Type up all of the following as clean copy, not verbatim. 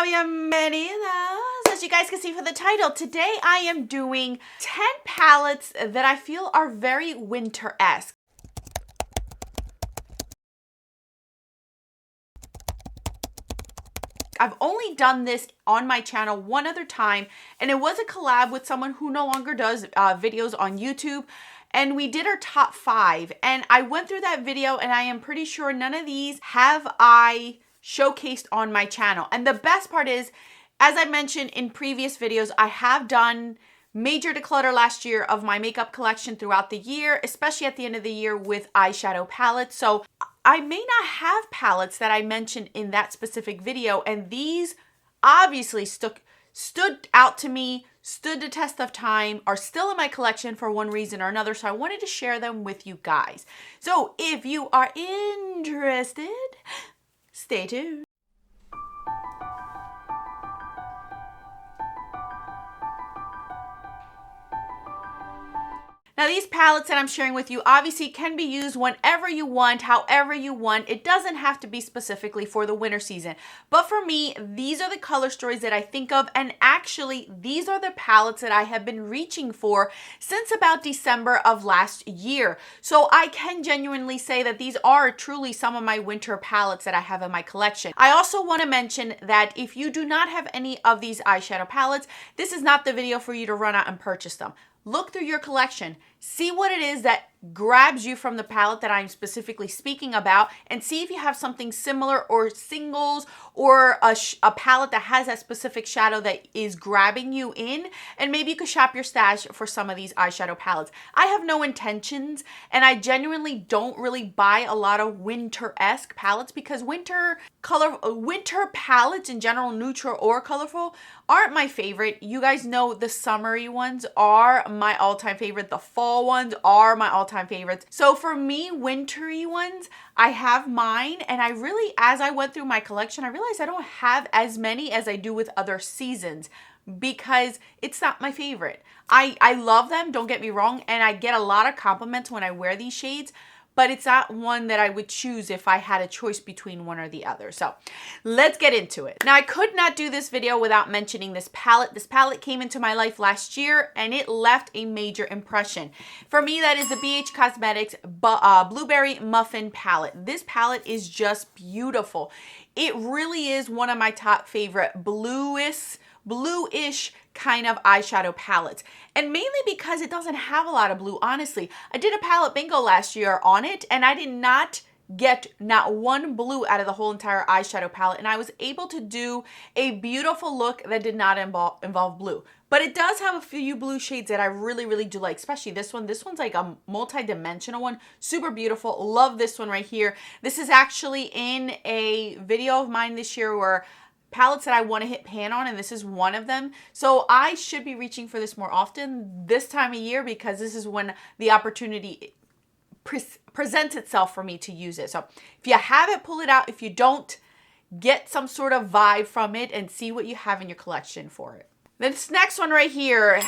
Bienvenidos! As you guys can see from the title, today I am doing 10 palettes that I feel are very winter-esque. I've only done this on my channel one other time, and it was a collab with someone who no longer does videos on YouTube. And we did our top 5, and I went through that video, and I am pretty sure none of these have I showcased on my channel. And the best part is, as I mentioned in previous videos, I have done major declutter last year of my makeup collection throughout the year, especially at the end of the year with eyeshadow palettes. So I may not have palettes that I mentioned in that specific video, and these obviously stood out to me, stood the test of time, are still in my collection for one reason or another, so I wanted to share them with you guys. So if you are interested, stay tuned. Now, these palettes that I'm sharing with you obviously can be used whenever you want, however you want. It doesn't have to be specifically for the winter season. But for me, these are the color stories that I think of, and actually, these are the palettes that I have been reaching for since about December of last year. So I can genuinely say that these are truly some of my winter palettes that I have in my collection. I also want to mention that if you do not have any of these eyeshadow palettes, this is not the video for you to run out and purchase them. Look through your collection, see what it is that grabs you from the palette that I'm specifically speaking about, and see if you have something similar or singles or a palette that has that specific shadow that is grabbing you in, and maybe you could shop your stash for some of these eyeshadow palettes. I have no intentions, and I genuinely don't really buy a lot of winter-esque palettes because winter palettes in general, neutral or colorful, aren't my favorite. You guys know the summery ones are my all-time favorite. The fall ones are my all-time favorites. So for me, wintry ones, I have mine, and I really, as I went through my collection, I realized I don't have as many as I do with other seasons because it's not my favorite. I love them, don't get me wrong, and I get a lot of compliments when I wear these shades, but it's not one that I would choose if I had a choice between one or the other. So let's get into it. Now, I could not do this video without mentioning this palette. This palette came into my life last year, and it left a major impression. For me, that is the BH Cosmetics Blueberry Muffin palette. This palette is just beautiful. It really is one of my top favorite bluish kind of eyeshadow palettes, and mainly because it doesn't have a lot of blue. Honestly, I did a palette bingo last year on it, and I did not get not one blue out of the whole entire eyeshadow palette, and I was able to do a beautiful look that did not involve blue. But it does have a few blue shades that I really do like, especially this one. This one's like a multi-dimensional one, super beautiful. Love this one right here. This is actually in a video of mine this year where palettes that I want to hit pan on, and this is one of them. So I should be reaching for this more often this time of year because this is when the opportunity presents itself for me to use it. So if you have it, pull it out. If you don't, get some sort of vibe from it and see what you have in your collection for it. This next one right here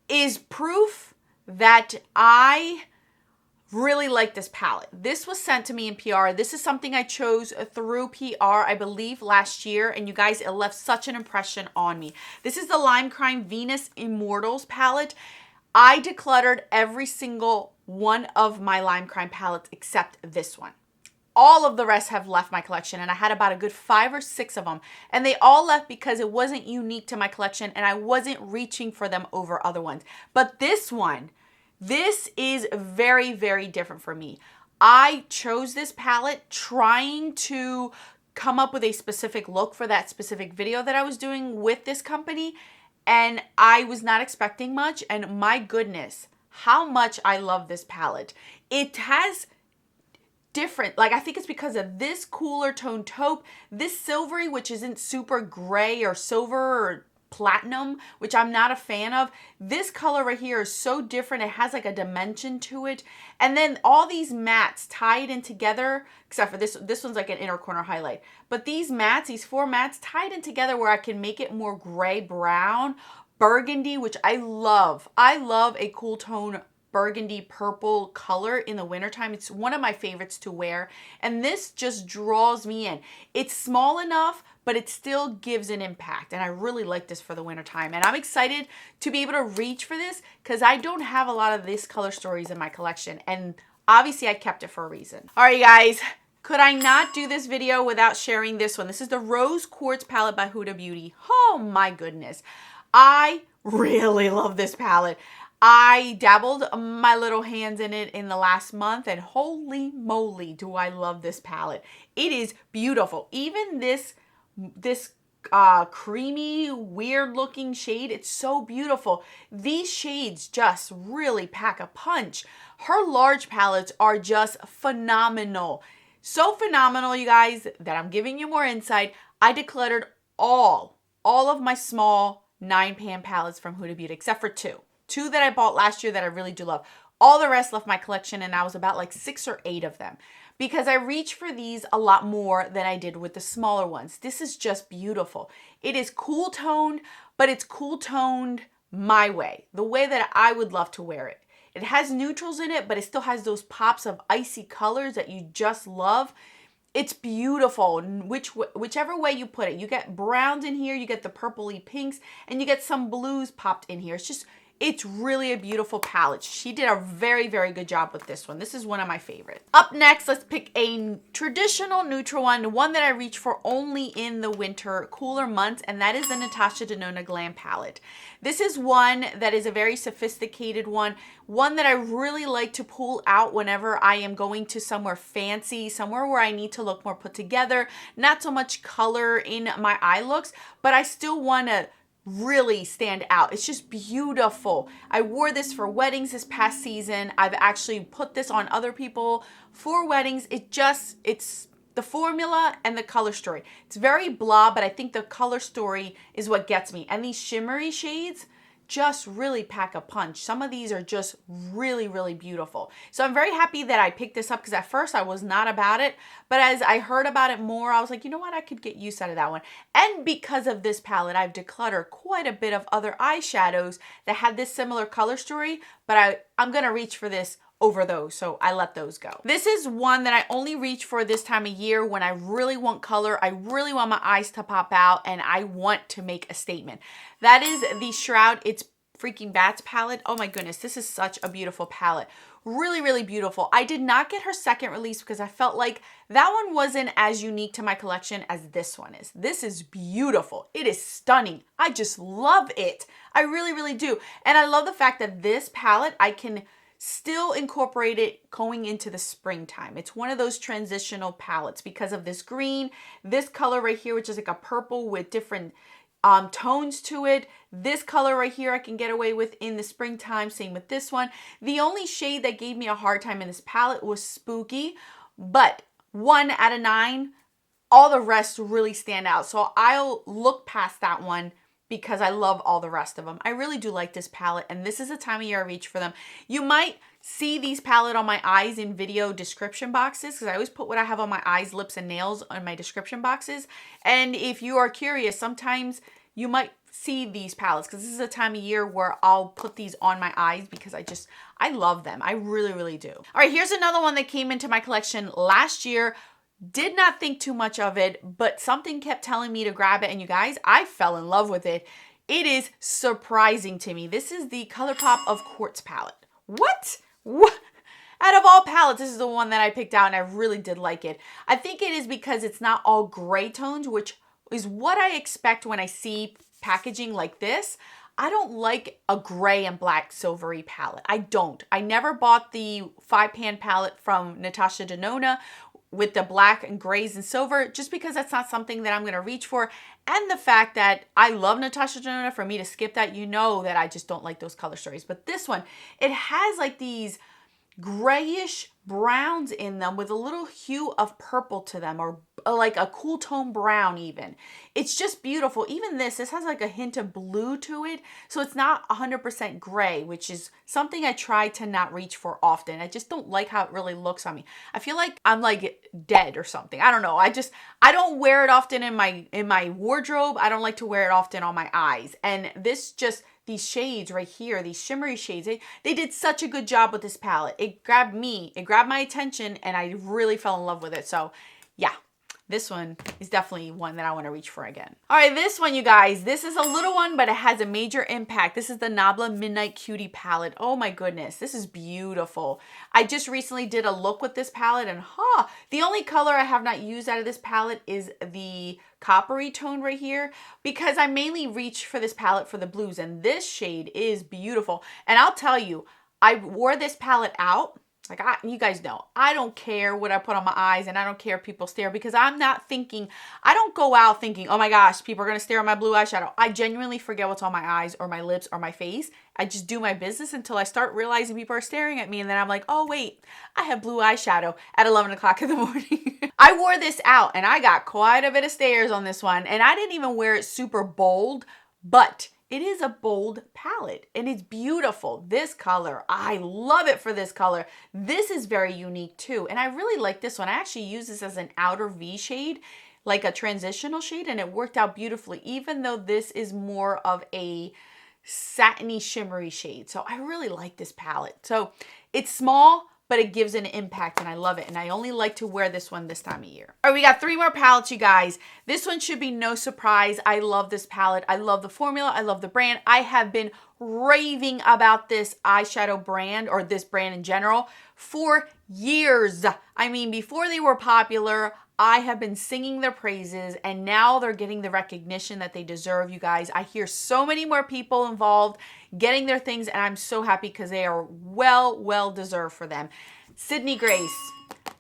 is proof that I really like this palette. This was sent to me in PR. This is something I chose through PR, I believe, last year, and you guys, it left such an impression on me. This is the Lime Crime Venus Immortals palette. I decluttered every single one of my Lime Crime palettes except this one. All of the rest have left my collection, and I had about a good 5 or 6 of them, and they all left because it wasn't unique to my collection and I wasn't reaching for them over other ones. But this one, this is very different for me. I chose this palette trying to come up with a specific look for that specific video that I was doing with this company, and I was not expecting much, and my goodness, how much I love this palette. It has different, like, I think it's because of this cooler tone taupe, this silvery, which isn't super gray or silver or platinum, which I'm not a fan of. This color right here is so different. It has like a dimension to it. And then all these mattes tied in together, except for this one's like an inner corner highlight. But these mattes, these 4 mattes tied in together where I can make it more gray brown, burgundy, which I love. I love a cool tone burgundy purple color in the wintertime. It's one of my favorites to wear, and this just draws me in. It's small enough, but it still gives an impact. And I really like this for the winter time. And I'm excited to be able to reach for this because I don't have a lot of these color stories in my collection. And obviously I kept it for a reason. All right, guys. Could I not do this video without sharing this one? This is the Rose Quartz palette by Huda Beauty. Oh my goodness. I really love this palette. I dabbled my little hands in it in the last month, and holy moly do I love this palette. It is beautiful. Even this creamy, weird looking shade, it's so beautiful. These shades just really pack a punch. Her large palettes are just phenomenal. So phenomenal, you guys, that I'm giving you more insight. I decluttered all of my small 9-pan palettes from Huda Beauty, except for two that I bought last year that I really do love. All the rest left my collection, and I was about like 6 or 8 of them because I reach for these a lot more than I did with the smaller ones. This is just beautiful. It is cool toned, but it's cool toned my way, the way that I would love to wear it. It has neutrals in it, but it still has those pops of icy colors that you just love. It's beautiful, whichever way you put it. You get browns in here, you get the purpley pinks, and you get some blues popped in here. It's really a beautiful palette. She did a very, very good job with this one. This is one of my favorites. Up next, let's pick a traditional neutral one that I reach for only in the winter, cooler months, and that is the Natasha Denona Glam palette. This is one that is a very sophisticated one that I really like to pull out whenever I am going to somewhere fancy, somewhere where I need to look more put together, not so much color in my eye looks, but I still want to really stand out. It's just beautiful. I wore this for weddings this past season. I've actually put this on other people for weddings. It's the formula and the color story. It's very blah, but I think the color story is what gets me. And these shimmery shades just really pack a punch. Some of these are just really, really beautiful. So I'm very happy that I picked this up because at first I was not about it, but as I heard about it more, I was like, you know what, I could get use out of that one. And because of this palette, I've decluttered quite a bit of other eyeshadows that had this similar color story, but I'm gonna reach for this over those, so I let those go. This is one that I only reach for this time of year when I really want color, I really want my eyes to pop out, and I want to make a statement. That is the Shroud It's Freaking Bats palette. Oh my goodness, this is such a beautiful palette. Really, really beautiful. I did not get her second release because I felt like that one wasn't as unique to my collection as this one is. This is beautiful. It is stunning. I just love it. I really, really do. And I love the fact that this palette, I can still incorporate it going into the springtime. It's one of those transitional palettes because of this green, this color right here, which is like a purple with different tones to it. This color right here I can get away with in the springtime, same with this one. The only shade that gave me a hard time in this palette was Spooky, but 1 out of 9, all the rest really stand out. So I'll look past that one because I love all the rest of them. I really do like this palette, and this is the time of year I reach for them. You might see these palette on my eyes in video description boxes because I always put what I have on my eyes, lips, and nails on my description boxes. And if you are curious, sometimes you might see these palettes because this is a time of year where I'll put these on my eyes because I love them. I really, really do. All right, here's another one that came into my collection last year. Did not think too much of it, but something kept telling me to grab it, and you guys, I fell in love with it. It is surprising to me. This is the ColourPop of Quartz palette. What? Out of all palettes, this is the one that I picked out, and I really did like it. I think it is because it's not all gray tones, which is what I expect when I see packaging like this. I don't like a gray and black silvery palette. I don't. I never bought the 5-pan palette from Natasha Denona with the black and grays and silver, just because that's not something that I'm gonna reach for. And the fact that I love Natasha Denona, for me to skip that, you know that I just don't like those color stories. But this one, it has like these grayish browns in them with a little hue of purple to them, or like a cool tone brown even. It's just beautiful. Even this has like a hint of blue to it. So it's not 100% gray, which is something I try to not reach for often. I just don't like how it really looks on me. I feel like I'm like dead or something. I don't know. I don't wear it often in my wardrobe. I don't like to wear it often on my eyes. And these shades right here, these shimmery shades, they did such a good job with this palette. It grabbed my attention, and I really fell in love with it. So yeah, this one is definitely one that I want to reach for again. All right, this one, you guys, this is a little one, but it has a major impact. This is the Nabla Midnight Cutie palette. Oh my goodness, this is beautiful. I just recently did a look with this palette, and the only color I have not used out of this palette is the coppery tone right here, because I mainly reach for this palette for the blues, and this shade is beautiful. And I'll tell you, I wore this palette out. Like, you guys know, I don't care what I put on my eyes, and I don't care if people stare, because I'm not thinking, I don't go out thinking, oh my gosh, people are going to stare at my blue eyeshadow. I genuinely forget what's on my eyes or my lips or my face. I just do my business until I start realizing people are staring at me, and then I'm like, oh wait, I have blue eyeshadow at 11 o'clock in the morning. I wore this out, and I got quite a bit of stares on this one, and I didn't even wear it super bold, but it is a bold palette and it's beautiful. This color, I love it for this color. This is very unique too. And I really like this one. I actually use this as an outer V shade, like a transitional shade, and it worked out beautifully, even though this is more of a satiny shimmery shade. So I really like this palette. So it's small, but it gives an impact, and I love it. And I only like to wear this one this time of year. All right, we got 3 more palettes, you guys. This one should be no surprise. I love this palette. I love the formula. I love the brand. I have been raving about this eyeshadow brand, or this brand in general, for years. I mean, before they were popular, I have been singing their praises, and now they're getting the recognition that they deserve, you guys. I hear so many more people involved getting their things, and I'm so happy because they are well deserved for them. Sydney Grace,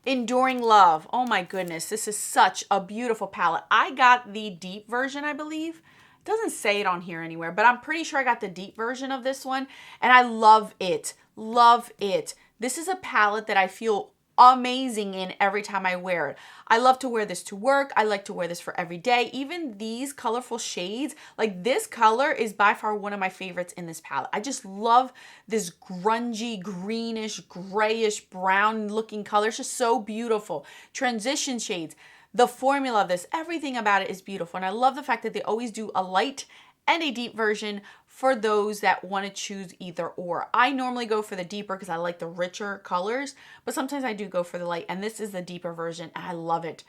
Enduring Love. Oh my goodness, this is such a beautiful palette. I got the deep version, I believe. It doesn't say it on here anywhere, but I'm pretty sure I got the deep version of this one, and I love it. Love it. This is a palette that I feel amazing in every time I wear it. I love to wear this to work. I like to wear this for every day. Even these colorful shades, like this color is by far one of my favorites in this palette. I just love this grungy, greenish, grayish, brown looking color. It's just so beautiful. Transition shades, the formula of this, everything about it is beautiful. And I love the fact that they always do a light and a deep version for those that want to choose either or. I normally go for the deeper because I like the richer colors, but sometimes I do go for the light, and this is the deeper version, and I love it.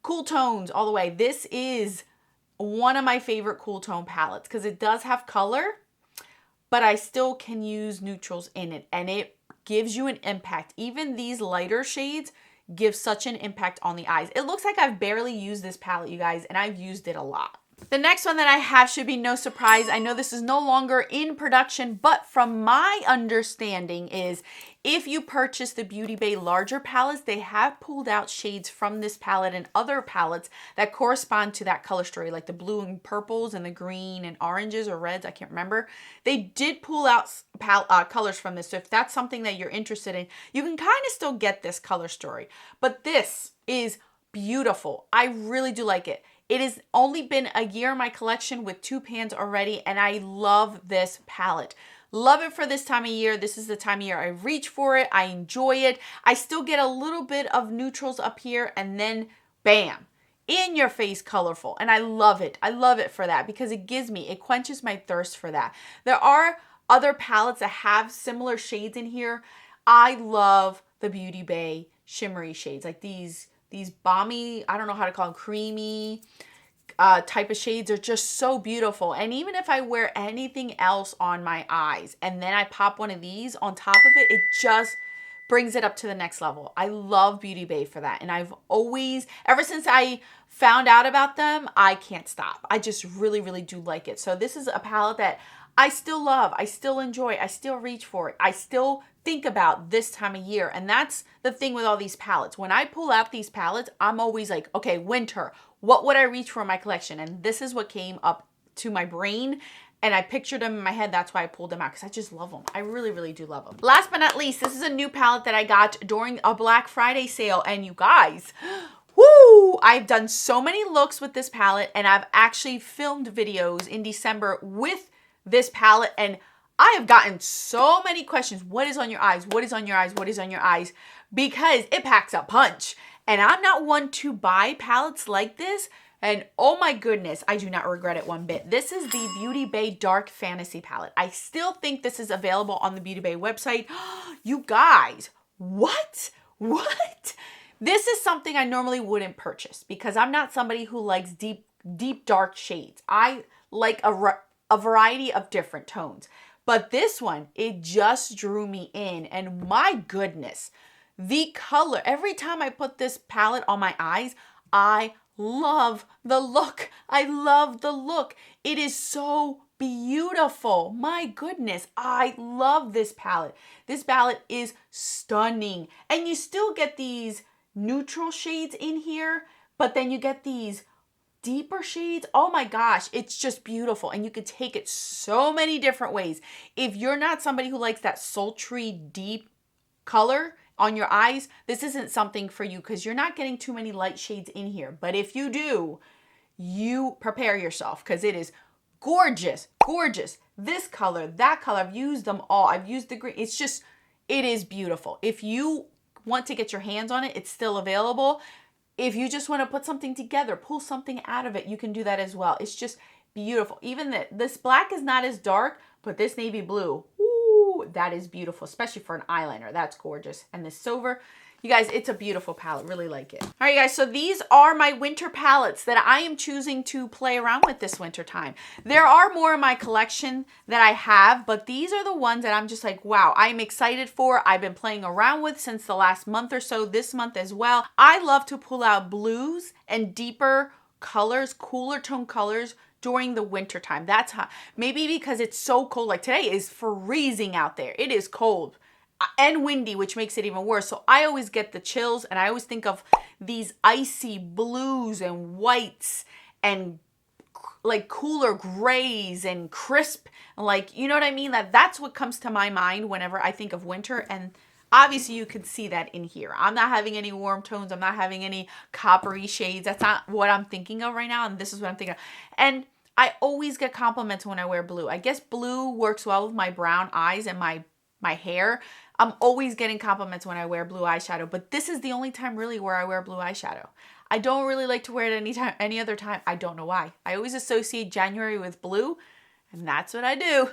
Cool tones all the way. This is one of my favorite cool tone palettes because it does have color, but I still can use neutrals in it, and it gives you an impact. Even these lighter shades give such an impact on the eyes. It looks like I've barely used this palette, you guys, and I've used it a lot. The next one that I have should be no surprise. I know this is no longer in production, but from my understanding is if you purchase the Beauty Bay larger palettes, they have pulled out shades from this palette and other palettes that correspond to that color story, like the blue and purples and the green and oranges or reds, I can't remember. They did pull out colors from this, so if that's something that you're interested in, you can kind of still get this color story. But this is beautiful. I really do like it. It has only been a year in my collection with 2 pans already, and I love this palette. Love it for this time of year. This is the time of year I reach for it. I enjoy it. I still get a little bit of neutrals up here, and then bam, in your face colorful. And I love it. I love it for that because it quenches my thirst for that. There are other palettes that have similar shades in here. I love the Beauty Bay shimmery shades, like these balmy, I don't know how to call them, creamy type of shades are just so beautiful. And even if I wear anything else on my eyes and then I pop one of these on top of it, it just brings it up to the next level. I love Beauty Bay for that. And I've always, ever since I found out about them, I can't stop. I just really do like it. So this is a palette that I still love. I still enjoy. I still reach for it. I still think about this time of year. And that's the thing with all these palettes. When I pull out these palettes, I'm always like, okay, winter, what would I reach for in my collection? And this is what came up to my brain. And I pictured them in my head. That's why I pulled them out, because I just love them. I really do love them. Last but not least, this is a new palette that I got during a Black Friday sale. And you guys, woo! I've done so many looks with this palette, and I've actually filmed videos in December with this palette, and I have gotten so many questions. What is on your eyes? What is on your eyes? What is on your eyes? Because it packs a punch. And I'm not one to buy palettes like this. And oh my goodness, I do not regret it one bit. This is the Beauty Bay Dark Fantasy palette. I still think this is available on the Beauty Bay website. You guys, what? This is something I normally wouldn't purchase because I'm not somebody who likes deep dark shades. I like a variety of different tones. But this one, it just drew me in. And my goodness, the color, every time I put this palette on my eyes, I love the look. I love the look. It is so beautiful. My goodness, I love this palette. This palette is stunning. And you still get these neutral shades in here, but then you get these deeper shades. Oh my gosh, it's just beautiful. And you could take it so many different ways. If you're not somebody who likes that sultry, deep color on your eyes, this isn't something for you because you're not getting too many light shades in here. But if you do, you prepare yourself because it is gorgeous, gorgeous. This color, that color, I've used them all. I've used the green. It's just, it is beautiful. If you want to get your hands on it, it's still available. If you just want to put something together, pull something out of it, you can do that as well. It's just beautiful. Even this black is not as dark, but this navy blue, ooh, that is beautiful, especially for an eyeliner. That's gorgeous. And this silver, you guys, it's a beautiful palette. Really like it. All right, guys, so these are my winter palettes that I am choosing to play around with this winter time. There are more in my collection that I have, but these are the ones that I'm just like, wow, I'm excited for. I've been playing around with since the last month or so, this month as well. I love to pull out blues and deeper colors, cooler tone colors during the winter time. That's how, maybe because it's so cold, like today is freezing out there. It is cold and windy, which makes it even worse. So I always get the chills, and I always think of these icy blues and whites and like cooler grays and crisp, like, you know what I mean? That's what comes to my mind whenever I think of winter. And obviously you can see that in here. I'm not having any warm tones. I'm not having any coppery shades. That's not what I'm thinking of right now. And this is what I'm thinking of. And I always get compliments when I wear blue. I guess blue works well with my brown eyes and my hair. I'm always getting compliments when I wear blue eyeshadow, but this is the only time really where I wear blue eyeshadow. I don't really like to wear it any other time. I don't know why. I always associate January with blue, and that's what I do.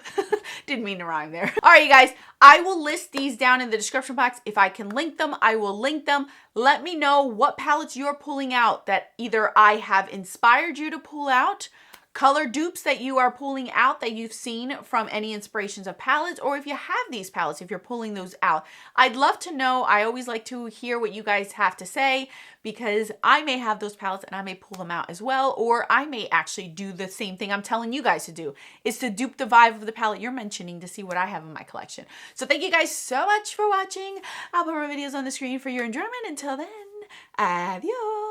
Didn't mean to rhyme there. All right, you guys, I will list these down in the description box. If I can link them, I will link them. Let me know what palettes you're pulling out that either I have inspired you to pull out, color dupes that you are pulling out that you've seen from any inspirations of palettes, or if you have these palettes, if you're pulling those out. I'd love to know. I always like to hear what you guys have to say because I may have those palettes and I may pull them out as well, or I may actually do the same thing I'm telling you guys to do, is to dupe the vibe of the palette you're mentioning to see what I have in my collection. So thank you guys so much for watching. I'll put more videos on the screen for your enjoyment. Until then, adios.